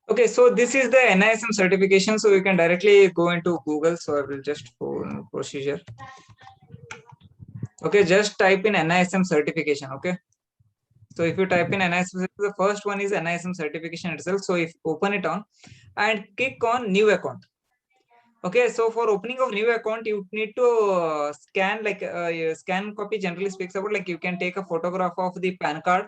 Okay, so this is the NISM certification. So you can directly go into Google. So I will just go in procedure. Okay, just type in NISM certification. Okay. So if you type in NISM, the first one is NISM certification itself. So if open it on and click on new account. Okay, so for opening of new account, you need to scan like scan copy generally speaks about like you can take a photograph of the PAN card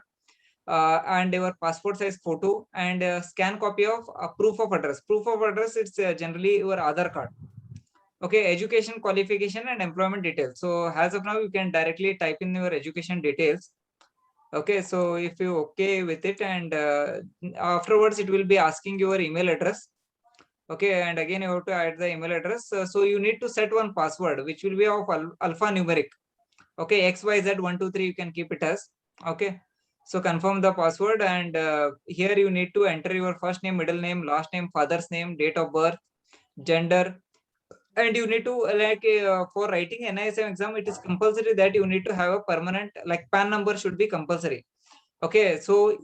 and your passport size photo and scan copy of proof of address. Proof of address, it's generally your Aadhaar card. Okay, education, qualification, and employment details. So as of now, you can directly type in your education details. Okay, so if you okay with it, and afterwards it will be asking your email address. Okay, and again you have to add the email address. So you need to set one password which will be of alphanumeric. Okay, XYZ123 you can keep it as. Okay, so confirm the password, and here you need to enter your first name, middle name, last name, father's name, date of birth, gender, and you need to like for writing NISM exam, it is compulsory that you need to have a permanent like PAN number should be compulsory. Okay, so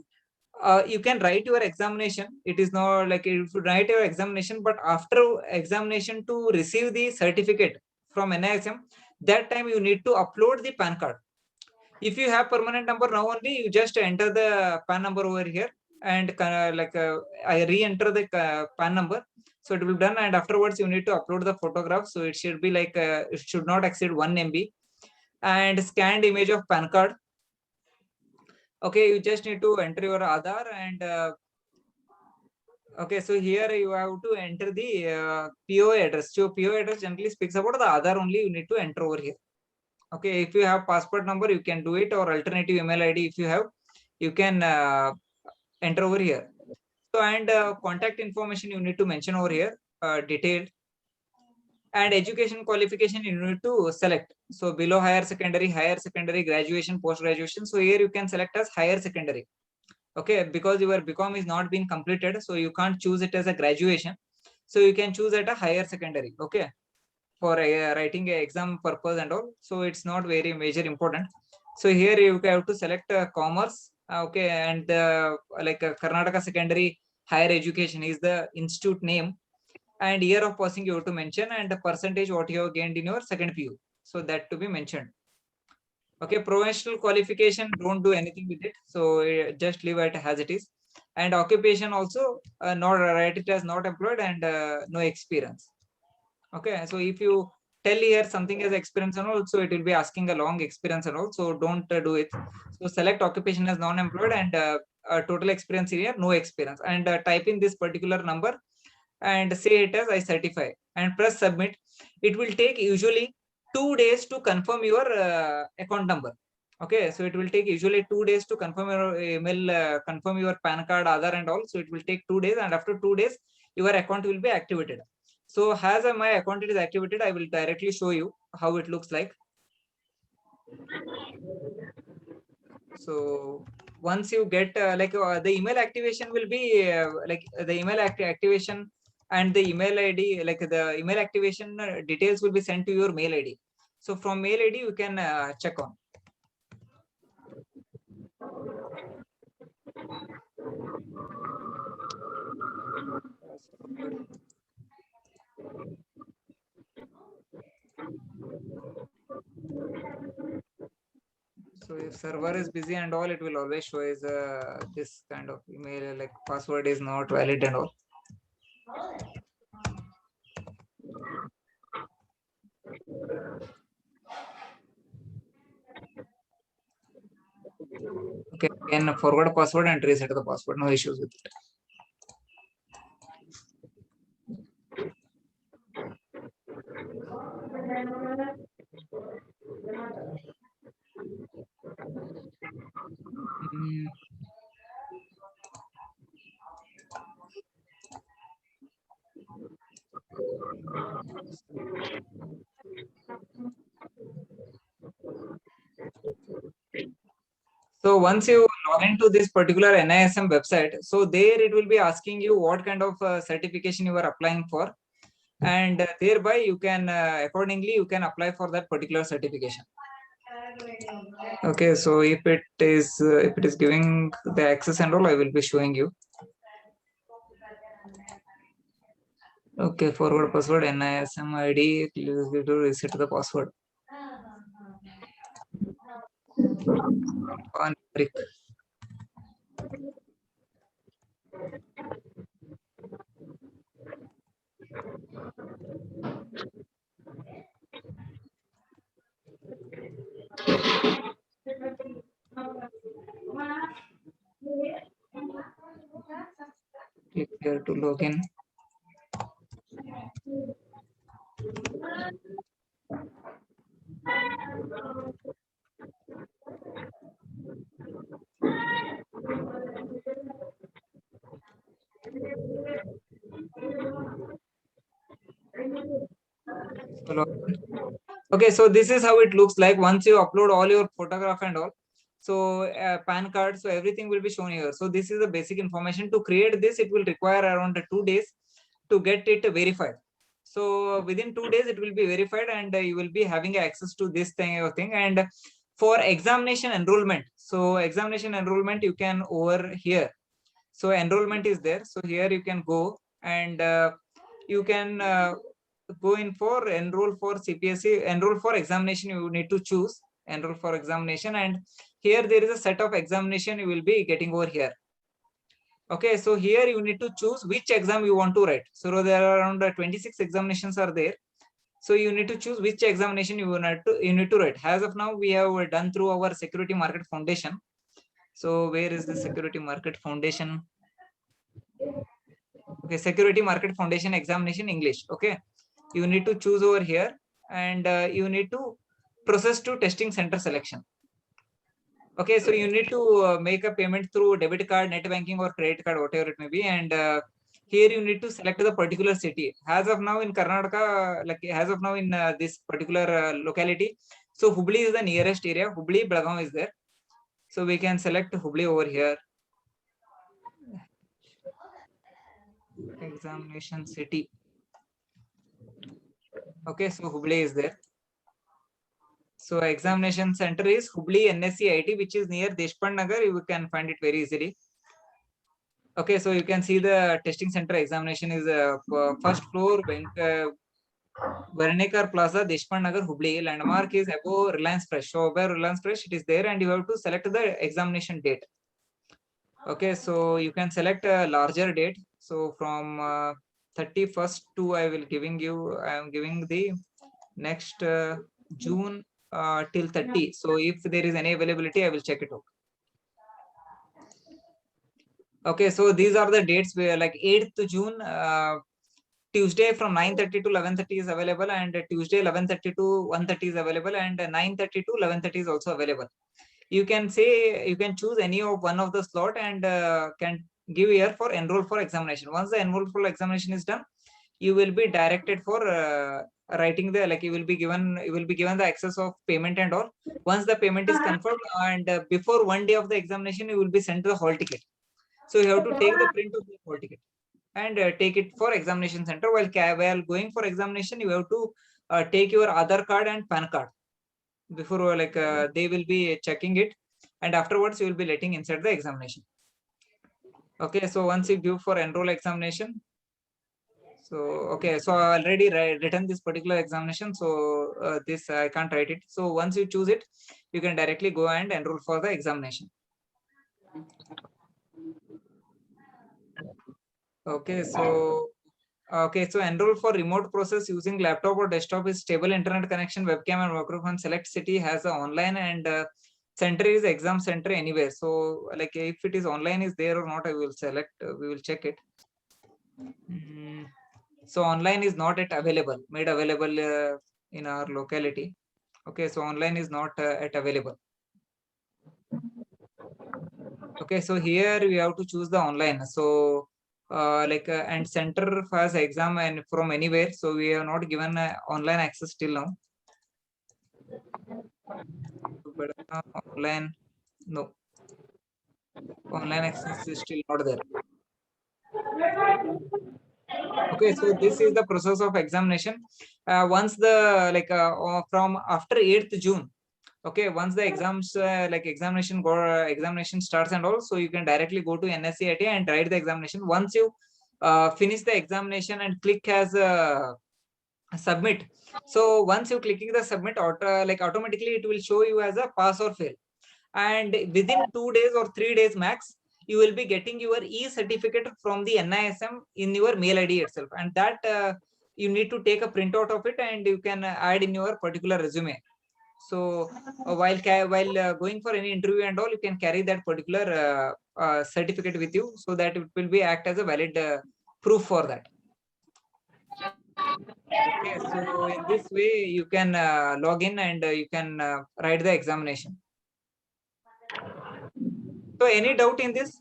you can write your examination. It is not like you should write your examination, but after examination to receive the certificate from NISM, that time you need to upload the PAN card. If you have permanent number now only, you just enter the PAN number over here and I re-enter the PAN number. So it will be done, and afterwards you need to upload the photograph. So it should be like it should not exceed 1 MB, and scanned image of PAN card. Okay, you just need to enter your Aadhaar and okay, so here you have to enter the POA address. So POA address generally speaks about the Aadhaar only. You need to enter over here. Okay, if you have passport number, you can do it, or alternative email ID if you have, you can enter over here. So and contact information you need to mention over here, detailed, and education qualification you need to select. So below higher secondary, graduation, post graduation. So here you can select as higher secondary. Okay, because your BCom is not been completed, so you can't choose it as a graduation. So you can choose at a higher secondary. Okay, for writing a exam purpose and all. So it's not very major important. So here you have to select commerce. Okay, and like Karnataka secondary higher education is the institute name, and year of passing you have to mention, and the percentage what you have gained in your second PU. So that to be mentioned. Okay, professional qualification, don't do anything with it. So just leave it as it is. And occupation also, not write it as not employed and no experience. Okay, so if you tell here something as experience and all, so it will be asking a long experience and all. So don't do it. So select occupation as non-employed and total experience here, no experience, and type in this particular number and say it as I certify and press submit. It will take usually 2 days to confirm your account number. Okay, so it will take usually 2 days to confirm your email, confirm your PAN card, Aadhaar, and all. So it will take 2 days, and after 2 days, your account will be activated. So as my account is activated, I will directly show you how it looks like. So once you get the email activation will be like the email activation and the email ID, like the email activation details will be sent to your mail ID. So from mail ID you can check on. So if server is busy and all, it will always show as this kind of email like password is not valid and all. Okay, can forward password and reset the password. No issues with it. Mm. So once you log into this particular NISM website, so there it will be asking you what kind of certification you are applying for, and thereby you can accordingly you can apply for that particular certification. Okay, so if it is giving the access and all, I will be showing you. Okay, forward password NISM ID. Click to reset the password. On brick. Click here to login. So login. Okay, so this is how it looks like once you upload all your photograph and all. So PAN card, so everything will be shown here. So this is the basic information. To create this, it will require around 2 days to get it verified. So within 2 days, it will be verified and you will be having access to this thing. And for examination enrollment, so examination enrollment, you can over here. So enrollment is there. So here you can go and you can go in for enroll for CPSC, enroll for examination. You need to choose enroll for examination, and here there is a set of examination you will be getting over here. Okay, so here you need to choose which exam you want to write. So there are around 26 examinations are there. So you need to choose which examination you need to write. As of now, we have done through our Security Market Foundation. So where is the Security Market Foundation? Okay, Security Market Foundation examination English. Okay, you need to choose over here, and you need to process to testing center selection. Okay, so you need to make a payment through debit card, net banking, or credit card, whatever it may be, and here you need to select the particular city. As of now in Karnataka, like as of now in this particular locality, so Hubli is the nearest area. Hubli, Belgaum is there, so we can select Hubli over here. Examination city. Okay, so Hubli is there. So examination center is Hubli NSC IT, which is near Deshpande Nagar. You can find it very easily. Okay, so you can see the testing center examination is first floor, Vernekar Plaza, Deshpande Nagar, Hubli. Landmark is above Reliance Fresh. So above Reliance Fresh, it is there, and you have to select the examination date. Okay, so you can select a larger date. So from 31st to I am giving the next June till 30. So if there is any availability, I will check it out. Okay, so these are the dates where like 8th June, Tuesday from 9:30 to 11:30 is available, and Tuesday 11:30 to 1:30 is available, and 9:30 to 11:30 is also available. You can choose any of one of the slot and can give here for enroll for examination. Once the enroll for examination is done, you will be directed for writing the you will be given the access of payment and all. Once the payment is confirmed, and before 1 day of the examination, you will be sent the hall ticket. So you have to take the print of the hall ticket and take it for examination center. While going for examination, you have to take your Aadhaar card and PAN card before they will be checking it, and afterwards you will be letting inside the examination. Okay, so once you give for enroll examination, so okay, so I already written this particular examination, so this I can't write it. So once you choose it, you can directly go and enroll for the examination. Okay, so enroll for remote process using laptop or desktop is stable internet connection, webcam and microphone. Select city has a online, and center is exam center anywhere. So like if it is online is there or not, I will select. We will check it. So online is not yet available, made available in our locality. Okay, so online is not yet available. Okay, so here we have to choose the online. So and center has exam and from anywhere. So we have not given online access till now. But online, no. Online access is still not there. Okay, so this is the process of examination. Once the from after 8th June, okay, once the exams examination starts and all, so you can directly go to NSCIT and write the examination. Once you finish the examination and click as submit. So once you clicking the submit, automatically it will show you as a pass or fail. And within 2 days or 3 days max, you will be getting your e-certificate from the NISM in your mail ID itself. And that you need to take a printout of it and you can add in your particular resume. So while going for any interview and all, you can carry that particular certificate with you, so that it will be act as a valid proof for that. Okay, so in this way you can log in and you can write the examination. So any doubt in this?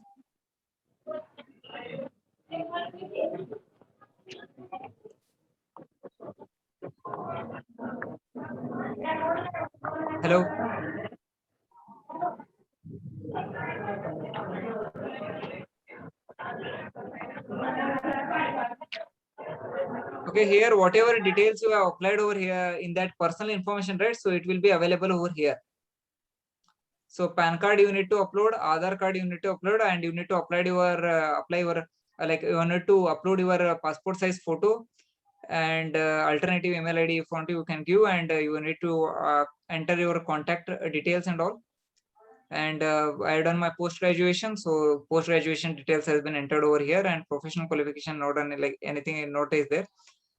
Hello. Okay, here whatever details you have applied over here in that personal information, right? So it will be available over here. So PAN card you need to upload, Aadhaar card you need to upload, and you need to apply your you need to upload your passport size photo, and alternative email ID if you can give, and you need to enter your contact details and all. And I have done my post graduation, so post graduation details has been entered over here, and professional qualification not done, like anything note is there.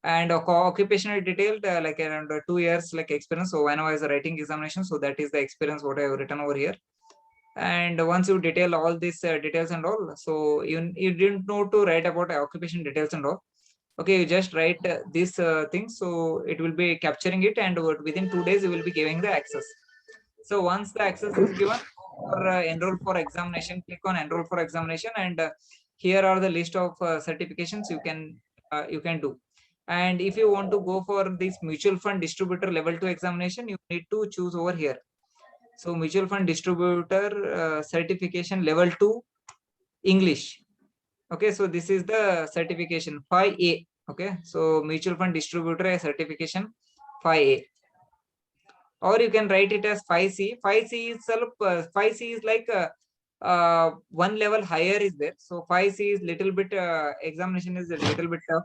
And occupational detail like around 2 years like experience. So when I was writing examination, so that is the experience what I have written over here. And once you detail all these details and all, so you didn't know to write about occupation details and all. Okay, you just write this thing, so it will be capturing it, and within 2 days you will be giving the access. So once the access is given, for enroll for examination, click on enroll for examination, and here are the list of certifications you can do. And if you want to go for this mutual fund distributor level 2 examination, you need to choose over here. So mutual fund distributor certification level 2 English. Okay, so this is the certification 5A. Okay, so mutual fund distributor certification 5A. Or you can write it as 5C. 5C itself, 5C is like one level higher is there. So 5C is little bit, examination is a little bit tough.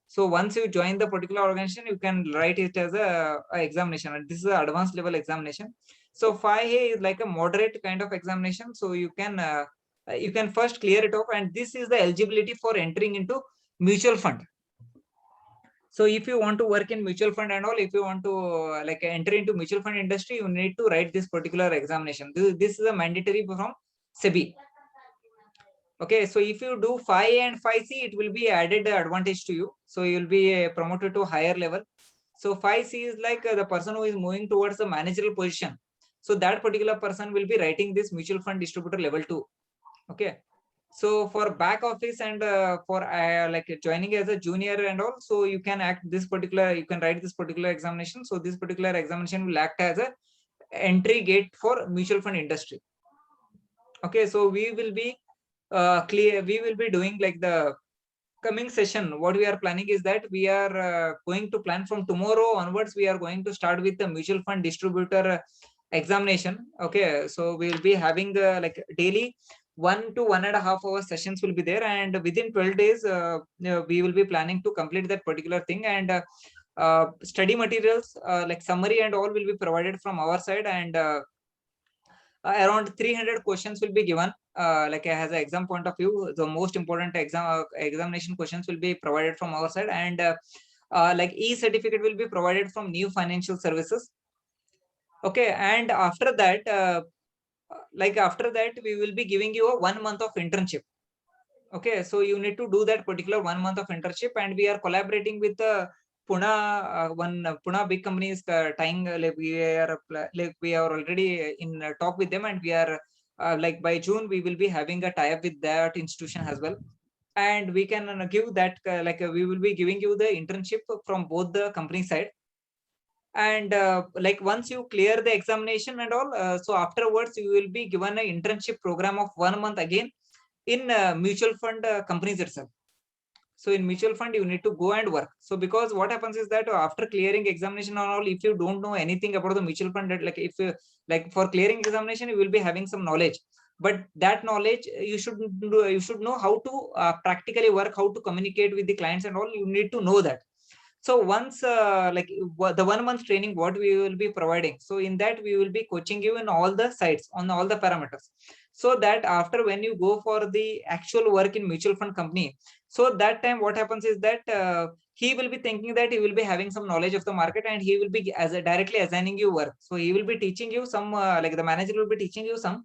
So once you join the particular organization, you can write it as a examination. And this is an advanced level examination. So 5A is like a moderate kind of examination. So you can first clear it off, and this is the eligibility for entering into mutual fund. So if you want to work in mutual fund and all, if you want to like enter into mutual fund industry, you need to write this particular examination. This is a mandatory from SEBI. Okay, so if you do 5 and 5C, it will be added advantage to you. So you will be promoted to higher level. So 5C is like the person who is moving towards the managerial position. So that particular person will be writing this mutual fund distributor level 2. Okay. So for back office and for like joining as a junior and all, so you can write this particular examination. So this particular examination will act as a entry gate for mutual fund industry. Okay, so we will be we will be doing like the coming session. What we are planning is that we are going to plan from tomorrow onwards. We are going to start with the mutual fund distributor examination. Okay, so we will be having like daily 1 to 1.5 hour sessions will be there, and within 12 days we will be planning to complete that particular thing. And study materials like summary and all will be provided from our side, and around 300 questions will be given like as an exam point of view. The most important examination questions will be provided from our side, and like e-certificate will be provided from New Financial Services. Okay, and after that we will be giving you a 1 month of internship. Okay, so you need to do that particular 1 month of internship, and we are collaborating with Pune big companies tying we are already in talk with them, and we are like by June we will be having a tie-up with that institution as well, and we can give that we will be giving you the internship from both the company side. And like once you clear the examination and all, so afterwards you will be given an internship program of 1 month again in mutual fund companies itself. So in mutual fund, you need to go and work. So because what happens is that after clearing examination and all, if you don't know anything about the mutual fund, like if you like for clearing examination, you will be having some knowledge. but that knowledge you should know how to practically work, how to communicate with the clients and all. You need to know that. So once the 1 month training what we will be providing, so in that we will be coaching you in all the sites on all the parameters, so that after when you go for the actual work in mutual fund company, so that time what happens is that he will be thinking that he will be having some knowledge of the market, and he will be directly assigning you work. So he will be teaching you some like the manager will be teaching you some,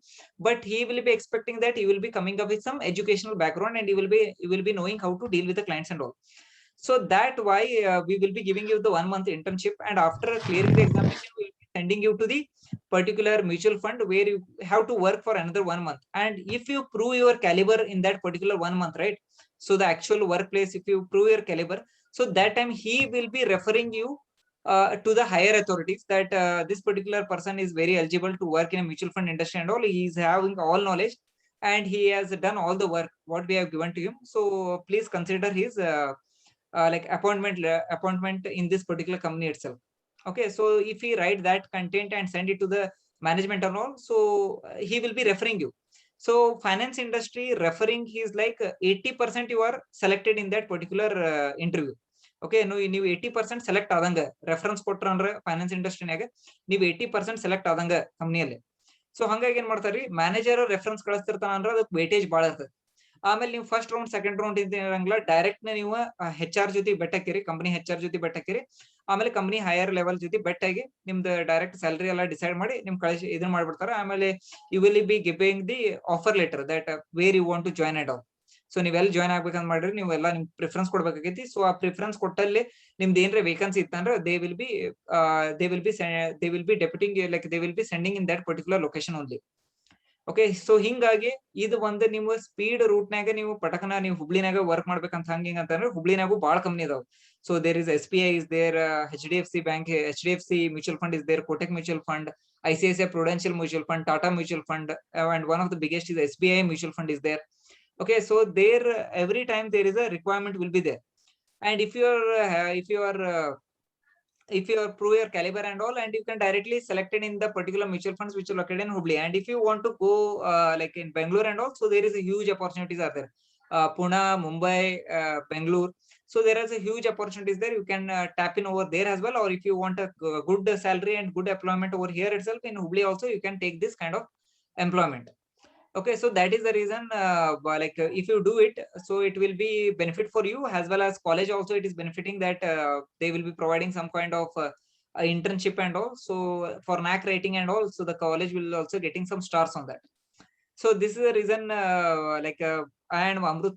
but he will be expecting that he will be coming up with some educational background, and he will be knowing how to deal with the clients and all. So that why we will be giving you the 1 month internship, and after clearing the examination we will be sending you to the particular mutual fund where you have to work for another 1 month. And if you prove your caliber in that particular 1 month, right, so the actual workplace, if you prove your caliber, so that time he will be referring you to the higher authorities that this particular person is very eligible to work in a mutual fund industry and all. He is having all knowledge and he has done all the work what we have given to him, so please consider his like appointment in this particular company itself. Okay, so if he write that content and send it to the management and all, so he will be referring you. So finance industry referring is like 80% you are selected in that particular interview. Okay, no, ನೀವು 80% select ಆದಂಗ reference ಕೊಟ್ರ ಅಂದ್ರೆ finance ಇಂಡಸ್ಟ್ರಿನಾಗ ನೀವು 80% select ಆದಂಗ ಕಂಪ್ನಿಯಲ್ಲಿ. So ಹಂಗಾಗಿ ಏನ್ ಮಾಡ್ತಾರ್ರಿ, ಮ್ಯಾನೇಜರ್ ರೆಫರೆನ್ಸ್ ಕಳಿಸ್ತಿರ್ತಾನ ಅಂದ್ರೆ ಅದಕ್ಕೆ ವೇಟೇಜ್ ಬಾಳ ಇರ್ತದೆ. ಆಮೇಲೆ ನೀವು ಫಸ್ಟ್ ರೌಂಡ್ ಸೆಕೆಂಡ್ ರೌಂಡ್ ಇರಂಗಿಲ್ಲ, ಡೈರೆಕ್ಟ್ ನೀವು HR ಜೊತೆ ಬೆಟ್ ಹಾಕಿರಿ, ಕಂಪನಿ HR ಜೊತೆ ಬೆಟ್ ಹಾಕಿರಿ, ಆಮೇಲೆ ಕಂಪನಿ ಹೈಯರ್ ಲೆವೆಲ್ ಜೊತೆ ಬೆಟ್ ಆಗಿ ನಿಮ್ದು ಡೈರೆಕ್ಟ್ ಸ್ಯಾಲರಿ ಎಲ್ಲ ಡಿಸೈಡ್ ಮಾಡಿ ನಿಮ್ ಕಳಿಸಿ ಇದನ್ನ ಮಾಡ್ಬಿಡ್ತಾರೆ. ಆಮೇಲೆ you will be giving the offer letter that where you want to join at all. So ನೀವೆಲ್ಲ ಜಾಯ್ನ್ ಆಗ್ಬೇಕಂತ ಮಾಡ್ರಿ, ನೀವೆಲ್ಲ ನಿಮ್ ಪ್ರಿಫರೆನ್ಸ್ ಕೊಡ್ಬೇಕಾಗೈತಿ. ಸೊ ಆ ಪ್ರಿಫರೆನ್ಸ್ ಕೊಟ್ಟಲ್ಲಿ ನಿಮ್ದು ಏನ್ರ ವೇಕೆನ್ಸಿ ಇತ್ತಂದ್ರೆ they will be deputing like they will be sending in that particular location only. Okay, so ಹಿಂಗಾಗಿ ಇದು ಒಂದು ನಿಮ್ಮ ಸ್ಪೀಡ್ ರೂಟ್ನಾಗ ನೀವು ಪಟಕನ ನೀವು ಹುಬ್ಳಿನಾಗ ವರ್ಕ್ ಮಾಡ್ಬೇಕಂತ ಹಂಗ ಅಂತಂದ್ರೆ ಹುಬ್ಳಿನಾಗೂ ಬಾಳ ಕಂಪ್ನಿ ಇದಾವೆ. So there is SBI is there, HDFC bank, HDFC mutual fund is there, Kotak mutual fund, ICICI Prudential mutual fund, Tata mutual fund, and one of the biggest is SBI mutual fund is there. Okay, so there every time there is a requirement will be there, and if you are prove your caliber and all, and you can directly select it in the particular mutual funds which are located in Hubli. And if you want to go like in Bangalore and all, so there is a huge opportunities are there, Pune, Mumbai, Bangalore. So there is a huge opportunities there, you can tap in over there as well. Or if you want a good salary and good employment over here itself in Hubli also, you can take this kind of employment. Okay, so that is the reason if you do it, so it will be benefit for you as well as college also. It is benefiting that they will be providing some kind of internship and all, so for NAC rating and all, so the college will also getting some stars on that. So this is the reason I and Amrut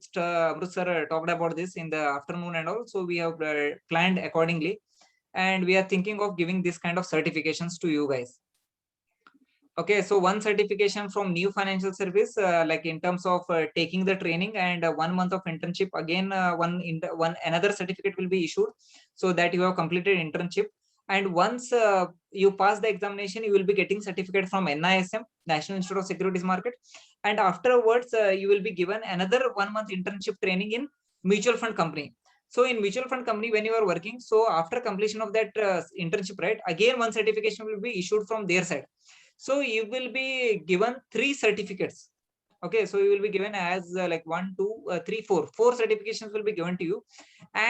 sir talked about this in the afternoon and all, so we have planned accordingly, and we are thinking of giving this kind of certifications to you guys. Okay, so one certification from New Financial Service, like in terms of taking the training, and 1 month of internship. Again, one another certificate will be issued, so that you have completed internship. And once you pass the examination, you will be getting certificate from NISM, National Institute of Securities Market, and afterwards you will be given another 1 month internship training in mutual fund company. So in mutual fund company, when you are working, so after completion of that internship, right, again one certification will be issued from their side. So you will be given 3 certificates. Okay, so you will be given as like 1, 2, 3, 4 certifications will be given to you.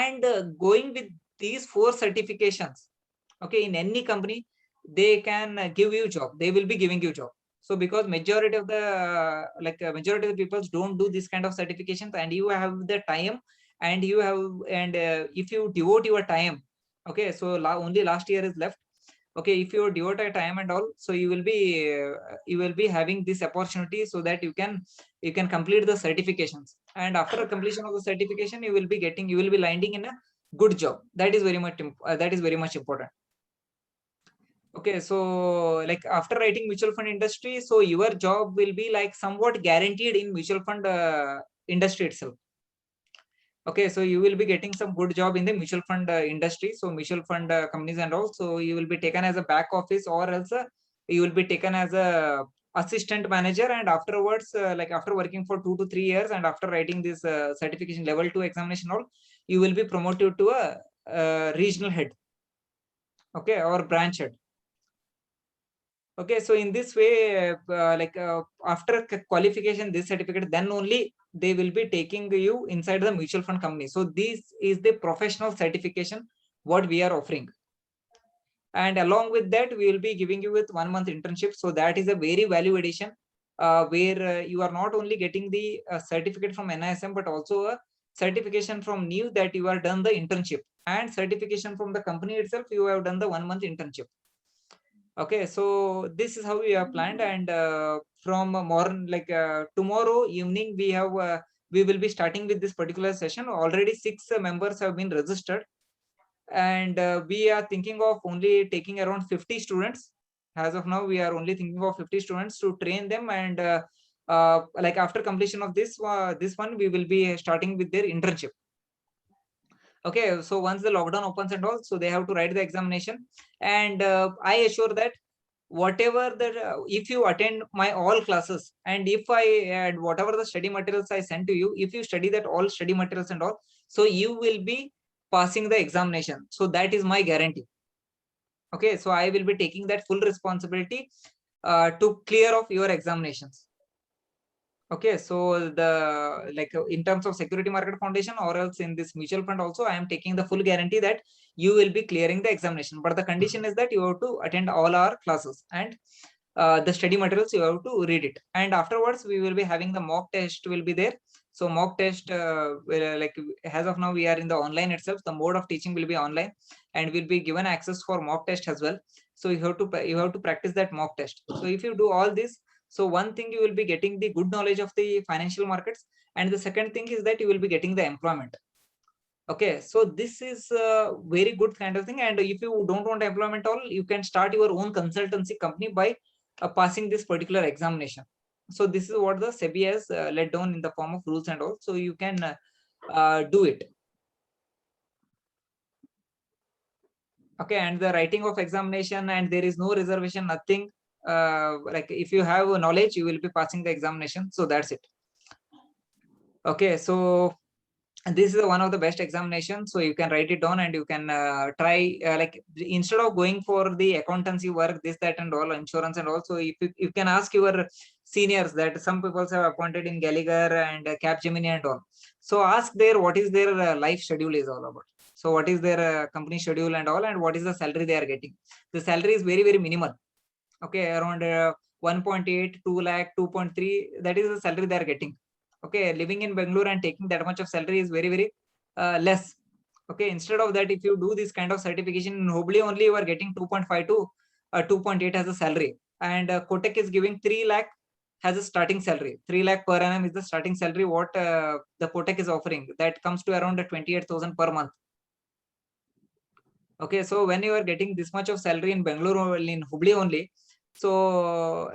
And going with these 4 certifications, okay, in any company they can give you job, they will be giving you job. So because majority of the majority of the people don't do this kind of certifications, and you have the time, and you have, and if you devote your time, okay, so only last year is left. Okay, if you devote a time and all, so you will be having this opportunity, so that you can complete the certifications, and after completion of the certification you will be landing in a good job. That is very much important. Okay, so like after writing mutual fund industry, so your job will be like somewhat guaranteed in mutual fund industry itself. Okay, so you will be getting some good job in the mutual fund industry, so mutual fund companies and all. So you will be taken as a back office, or else you will be taken as a assistant manager, and afterwards like after working for 2 to 3 years, and after writing this certification level 2 examination all, you will be promoted to a regional head, okay, or branch head. Okay, so in this way, after qualification, this certificate, then only they will be taking you inside the mutual fund company. So this is the professional certification what we are offering. And along with that, we will be giving you with 1 month internship. So that is a very value addition, where you are not only getting the certificate from NISM, but also a certification from NEW that you are done the internship, and certification from the company itself you have done the 1 month internship. Okay, so this is how we have planned. And from morning, tomorrow evening, we will be starting with this particular session. Already 6 members have been registered, and we are thinking of only taking around 50 students. As of now, we are only thinking of 50 students to train them, and like after completion of this one, we will be starting with their internship. Okay, so once the lockdown opens and all, so they have to write the examination. And I assure that whatever that if you attend my all classes, and if I add whatever the study materials I send to you, if you study that all study materials and all, so you will be passing the examination. So that is my guarantee. Okay, so I will be taking that full responsibility to clear off your examinations. Okay, so in terms of Security Market Foundation, or else in this mutual fund also, I am taking the full guarantee that you will be clearing the examination. But the condition is that you have to attend all our classes, and the study materials you have to read it. And afterwards, we will be having the mock test will be there. So mock test, as of now, we are in the online itself. The mode of teaching will be online, and will be given access for mock test as well. So you have to practice that mock test. So if you do all this, so one thing, you will be getting the good knowledge of the financial markets, and the second thing is that you will be getting the employment. Okay, so this is a very good kind of thing. And if you don't want employment all, you can start your own consultancy company by passing this particular examination. So this is what the SEBI has laid down in the form of rules and all. So you can do it. Okay, and the writing of examination, and there is no reservation, nothing. Like if you have knowledge, you will be passing the examination. So that's it. Okay, so this is one of the best examinations. So you can write it down, and you can try, instead of going for the accountancy work, this, that, and all, insurance and all. So if you can ask your seniors, that some people have appointed in Gallagher and Capgemini and all. So ask there what is their life schedule is all about. So what is their company schedule and all, and what is the salary they are getting. The salary is very, very minimal. Okay, around 1.8, 2 lakh, 2.3, that is the salary they are getting. Okay, living in Bangalore and taking that much of salary is very, very less. Okay, instead of that, if you do this kind of certification in Hubli only, you are getting 2.5 to 2.8 as a salary. And Kotak is giving 3 lakh has a starting salary. 3 lakh per annum is the starting salary what the Kotak is offering. That comes to around 28,000 per month. Okay, so when you are getting this much of salary in Bangalore or in Hubli only, so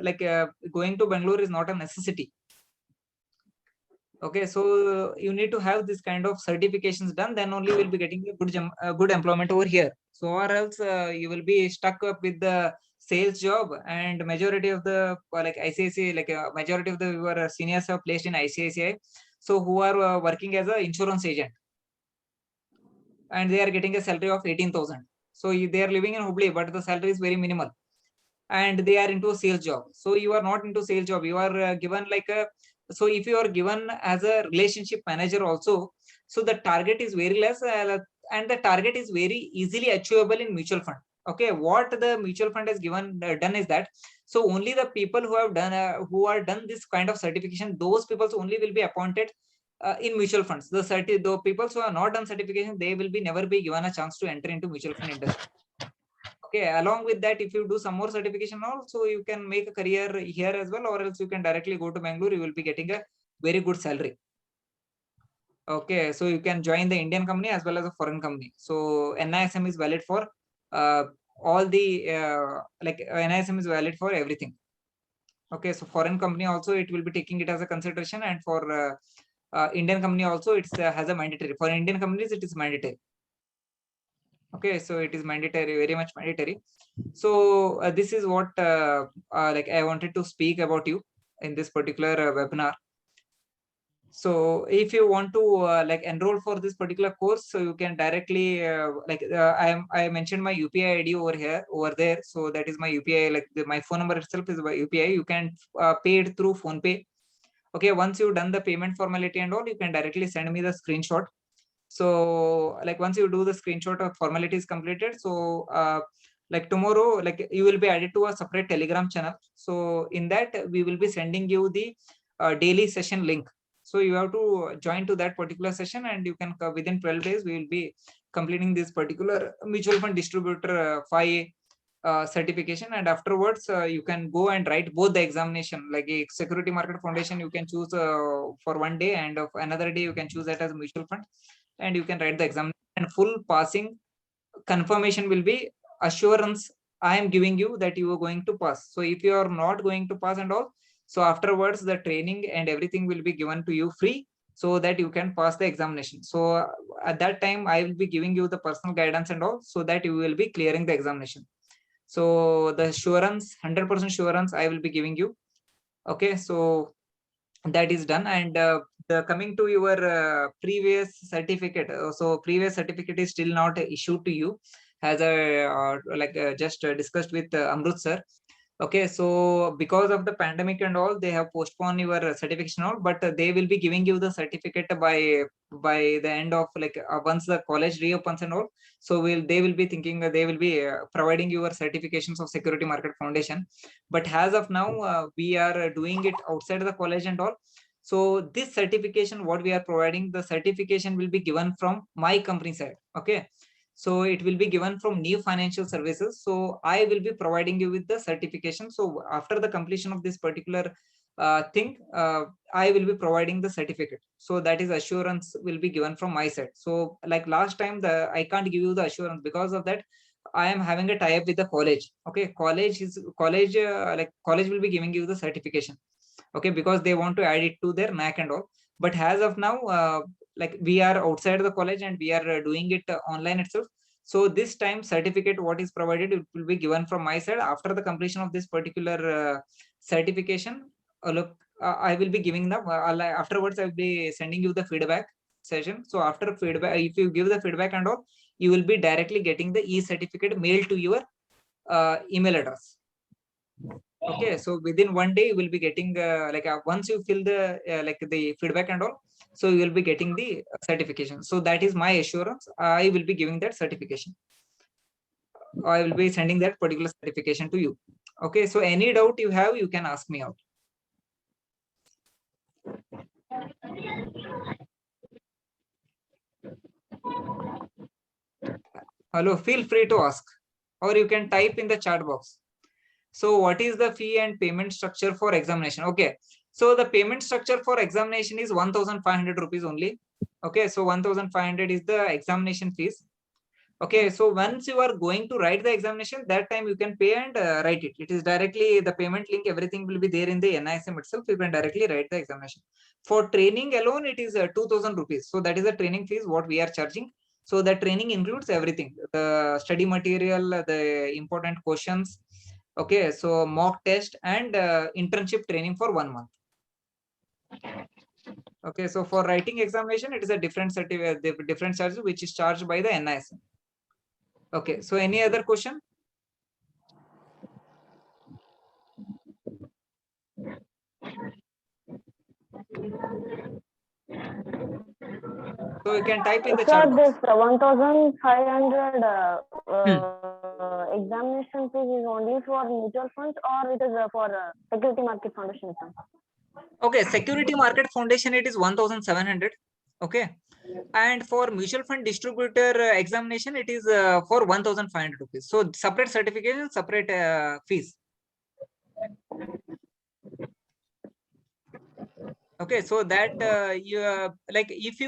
going to Bangalore is not a necessity. Okay, so you need to have this kind of certifications done, then only you will be getting a good employment over here. So or else you will be stuck up with the sales job. And majority of the ICICI, majority of the your seniors have placed in ICICI, so who are working as an insurance agent, and they are getting a salary of 18,000. So they are living in Hubli, but the salary is very minimal, and they are into a sales job. So you are not into sales job, you are given so if you are given as a relationship manager also, so the target is very less, and the target is very easily achievable in mutual fund. Okay, what the mutual fund has given done is that, so only the people who have done who are done this kind of certification, those people only will be appointed in mutual funds. The people who are not done certification, they will be never be given a chance to enter into mutual fund industry. Okay, along with that, if you do some more certification also, you can make a career here as well, or else you can directly go to Bangalore. You will be getting a very good salary. Okay, so you can join the Indian company as well as a foreign company. So NISM is valid for all the NISM is valid for everything. Okay, so foreign company also, it will be taking it as a consideration, and for Indian company also, it's has a mandatory. For Indian companies, it is mandatory. Okay, so it is mandatory, very much mandatory. So this is what I wanted to speak about you in this particular webinar. So if you want to like enroll for this particular course, so you can directly I mentioned my UPI ID over there. So that is my UPI, like my phone number itself is my UPI. You can pay it through PhonePe. Okay, once you've done the payment formality and all, you can directly send me the screenshot. So like once you do the screenshot of formalities completed, so like tomorrow, like you will be added to a separate Telegram channel. So in that we will be sending you the daily session link. So you have to join to that particular session, and you can within 12 days we will be completing this particular mutual fund distributor 5 certification. And afterwards you can go and write both the examination, like a security market foundation you can choose for one day, and of another day you can choose that as a mutual fund, and you can write the exam. And full passing confirmation will be assurance I am giving you that you are going to pass. So if you are not going to pass and all, so afterwards the training and everything will be given to you free, so that you can pass the examination. So at that time I will be giving you the personal guidance and all, so that you will be clearing the examination. So the assurance, 100% assurance I will be giving you. Okay, so that is done. And coming to your previous certificate, so previous certificate is still not issued to you, as I just discussed with Amrut sir. Okay, so because of the pandemic and all, they have postponed your certification and all, but they will be giving you the certificate by the end of once the college reopens and all. So they will be thinking they will be providing your certifications of security market foundation. But as of now we are doing it outside the college and all. So this certification what we are providing, the certification will be given from my company side. Okay, so it will be given from New Financial Services. So I will be providing you with the certification. So after the completion of this particular thing, I will be providing the certificate. So that is assurance will be given from my side. So like last time, I can't give you the assurance because of that. I am having a tie-up with the college. Okay, college will be giving you the certification. Okay, because they want to add it to their NAC and all. But as of now, like we are outside the college and we are doing it online itself. So this time certificate what is provided, it will be given from my side after the completion of this particular certification. Look, I will be giving them afterwards. I will be sending you the feedback session. So after feedback, if you give the feedback and all, you will be directly getting the e-certificate mailed to your email address. Okay, so within one day you will be getting once you fill the the feedback and all, so you will be getting the certification. So that is my assurance. I will be giving that certification. I will be sending that particular certification to you. Okay, so any doubt you have, you can ask me out. Hello, feel free to ask, or you can type in the chat box. So what is the fee and payment structure for examination? Okay, so the payment structure for examination is 1,500 rupees only. Okay, so 1,500 is the examination fees. Okay, so once you are going to write the examination, that time you can pay and write it. It is directly the payment link, everything will be there in the NISM itself. You can directly write the examination. For training alone, it is 2,000 rupees. So that is the training fees what we are charging. So the training includes everything, the study material, the important questions. Okay, so mock test and internship training for 1 month. Okay, so for writing examination, it is a different different charge which is charged by the NISM. Okay, so any other question? So you can type in the chat box. This 1,500 examination fees is only for mutual funds, or it is for security market foundation? Okay, security market foundation, it is 1,700. Okay, and for mutual fund distributor examination, it is for 1,500 rupees. So separate certification, separate fees. Okay, so that you like if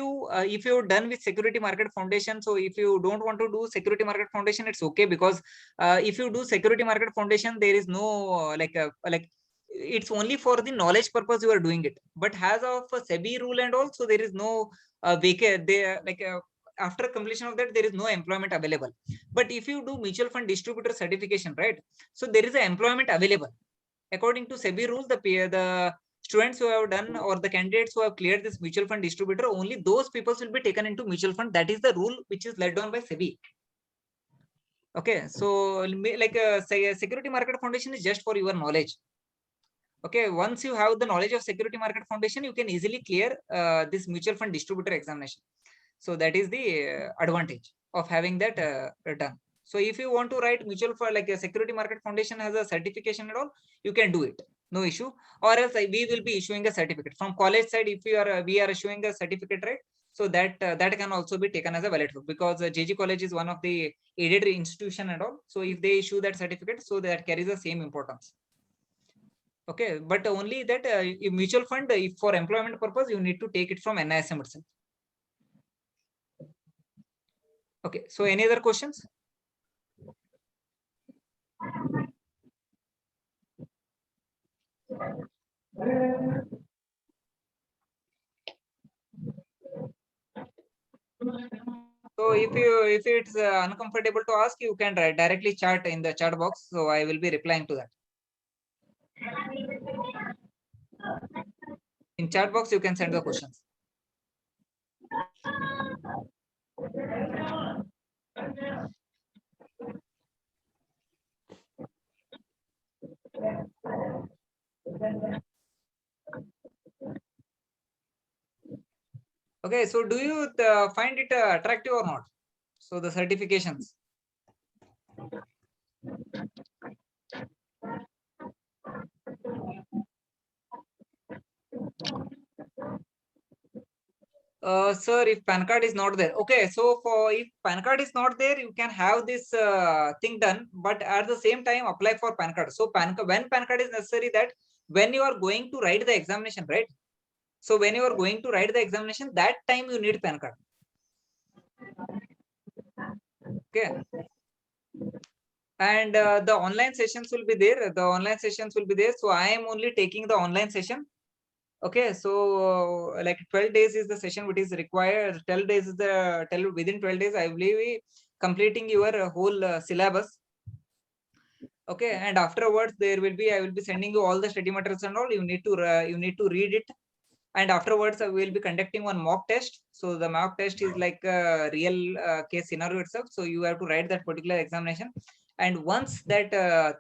you're done with security market foundation, so if you don't want to do security market foundation, it's okay, because if you do security market foundation, there is no it's only for the knowledge purpose you are doing it. But as of SEBI rule and also, there is no after completion of that, there is no employment available. But if you do mutual fund distributor certification, right, so there is an employment available according to SEBI rules. The students who have done or the candidates who have cleared this mutual fund distributor, only those people will be taken into mutual fund. That is the rule which is laid down by SEBI. Okay, so like say a security market foundation is just for your knowledge. Okay, once you have the knowledge of security market foundation, you can easily clear this mutual fund distributor examination. So that is the advantage of having that done. So if you want to write mutual fund like a security market foundation has a certification and all, you can do it, no issue. Or else we will be issuing a certificate from college side. If we are issuing a certificate, right? So that that can also be taken as a valid proof, because JG College is one of the aided institution and all. So if they issue that certificate, so that carries the same importance. Okay, but only that mutual fund, if for employment purpose, you need to take it from NISM itself. Okay, so any other questions? So if it's uncomfortable to ask, you can write directly chat in the chat box. So I will be replying to that. In chat box, you can send the questions. Okay, so do you find it attractive or not? So the certifications. Sir, if PAN card is not there, okay. So for if PAN card is not there, you can have this thing done, but at the same time apply for PAN card. So when PAN card is necessary, that when you are going to write the examination, right? So when you are going to write the examination, that time you need PAN card. Okay. And the online sessions will be there. The online sessions will be there. So I am only taking the online session. Okay, so like 12 days is the session which is required. 12 days is the within 12 days, I believe, completing your whole syllabus. Okay, and afterwards there will be, I will be sending you all the study materials and all. You need to read it, and afterwards we will be conducting one mock test. So the mock test is like a real case scenario itself. So you have to write that particular examination, and once that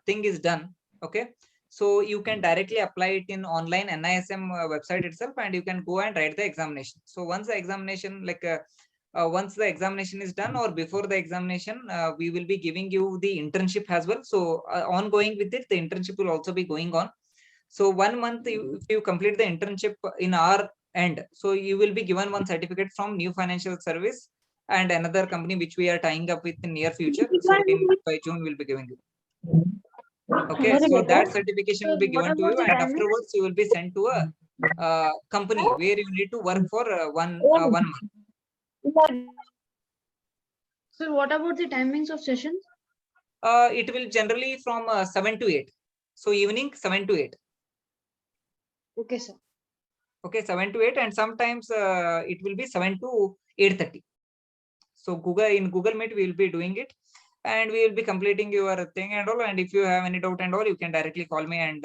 thing is done, okay, so you can directly apply it in online NISM website itself, and you can go and write the examination. So once the examination once the examination is done, or before the examination, we will be giving you the internship as well. So ongoing with it, the internship will also be going on. So 1 month, if you complete the internship in our end, so you will be given one certificate from New Financial Service and another company which we are tying up with in near future. So by June, we'll be giving you. Okay, so that certification will be given to you, and afterwards you will be sent to a company where you need to work for 1 month. So what about the timings of sessions? It will generally from 7 to 8. So evening 7 to 8. Okay, sir. Okay, 7 to 8, and sometimes it will be 7 to 8:30. So Google Meet we will be doing it, and we will be completing your thing and all. And if you have any doubt and all, you can directly call me, and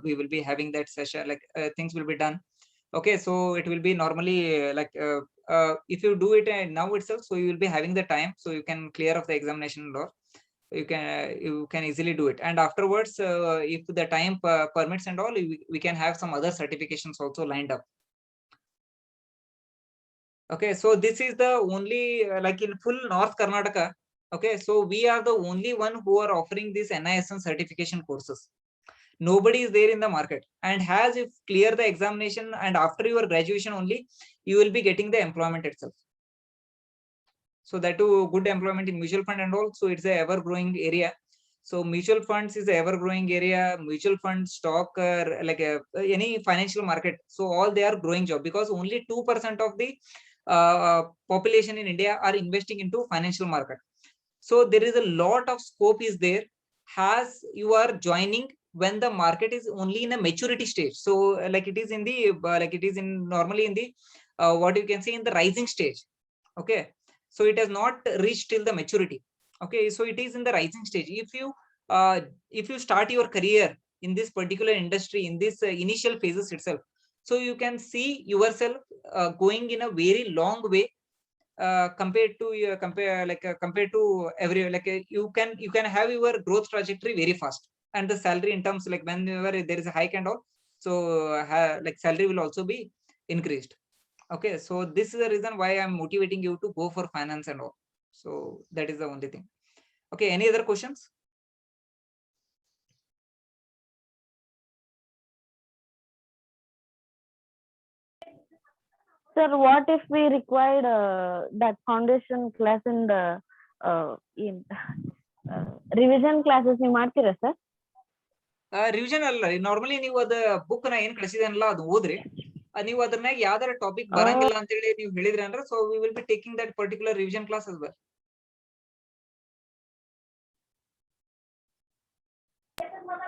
we will be having that session. Like things will be done. Okay, so it will be normally if you do it now itself, so you will be having the time, so you can clear off the examination and all. You can easily do it, and afterwards if the time permits and all, we can have some other certifications also lined up. Okay, so this is the only like in full North Karnataka. Okay, so we are the only one who are offering these NISM certification courses. Nobody is there in the market, and has if clear the examination, and after your graduation only you will be getting the employment itself. So that too, good employment in mutual fund and all. So it's a ever growing area. So mutual funds is a ever growing area. Mutual fund, stock, like any financial market. So all they are growing job, because only 2% of the population in India are investing into financial market. So there is a lot of scope is there, as you are joining when the market is only in a maturity stage. So like it is in the like it is in normally in the what you can see in the rising stage. Okay, so it has not reached till the maturity. Okay, so it is in the rising stage. If you start your career in this particular industry, in this initial phases itself. So you can see yourself going in a very long way compared to compared to every, like you can have your growth trajectory very fast, and the salary in terms, like whenever there is a hike and all, so like salary will also be increased. Okay, so this is the reason why I'm motivating you to go for finance and all. So that is the only thing. Okay, any other questions? Sir, what if we required that foundation class in the revision classes ನೀವು ಮಾಡ್ತೀರಾ sir? Revision ಅಲ್ಲ, normally ನೀವು ಅದ book ನ ಏನ್ ಕಳಿಸಿದನಲ್ಲ ಅದು ಓದ್ರಿ, ನೀವು ಅದ್ರ ಮ್ಯಾಗ ಯಾವ್ದಾರ ಟಾಪಿಕ್ ಬರಂಗಿಲ್ಲ ಅಂತ ಹೇಳಿ ನೀವು ಹೇಳಿದ್ರಿ ಅಂದ್ರೆ, so we will be taking that particular revision class as well.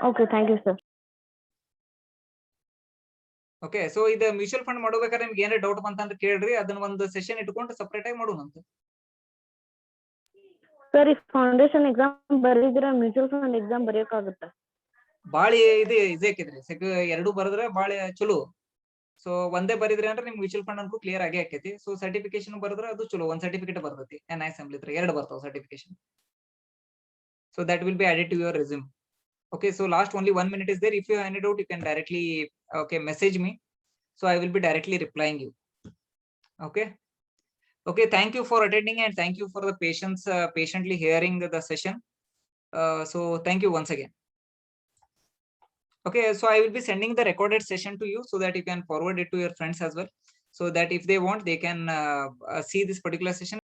Okay, thank you sir. Okay, so ಇದು ಮ್ಯೂಚುವಲ್ ಫಂಡ್ ಮಾಡ್ಬೇಕಾದ್ರೆ ನಿಮ್ಗೆ ಏನಾರ ಡೌಟ್ ಬಂತಂದ್ರೆ ಕೇಳ್ರಿ, ಅದನ್ನ ಒಂದು ಸೆಷನ್ ಇಟ್ಕೊಂಡು ಸಪರೇಟ್ ಆಗಿ ಮಾಡೋಣಂತ. ಸರ್, ಈ ಫೌಂಡೇಶನ್ ಎಕ್ಸಾಮ್ ಬರೀದಿರ ಮ್ಯೂಚುವಲ್ ಫಂಡ್ ಎಕ್ಸಾಮ್ ಬರೆಯೋಕ್ಕಾಗುತ್ತಾ? ಬಾಳ ಇದು ಇದಾಕಿದ್ರಿ ಎರಡು ಬರದ್ರೆ ಬಾಳ ಚಲೋ. ಸೊ ಒಂದೇ ಬರಿದ್ರಿ ಅಂದ್ರೆ ನಿಮ್ ಮ್ಯೂಚುವಲ್ ಫಂಡ್ ಅನ್ಕೂ ಕ್ಲಿಯರ್ ಆಗೇ ಆಕೈತಿ. ಸೊ ಸರ್ಟಿಫಿಕೇಶನ್ ಬರದ್ರೆ ಅದು ಚಲೋ, ಒಂದ್ ಸರ್ಟಿಫಿಕೇಟ್ ಬರ್ತೈತಿ. NI ಅಸೆಂಬ್ಲಿ ಇದ್ರೆ 2 ಬರ್ತಾವ certification. So that will be added to your resume. Okay, so last only 1 minute is there. If you have any doubt, you can directly message me, so I will be directly replying you. Okay, thank you for attending, and thank you for the patience, patiently hearing the session. So thank you once again. Okay, so I will be sending the recorded session to you so that you can forward it to your friends as well, so that if they want, they can see this particular session.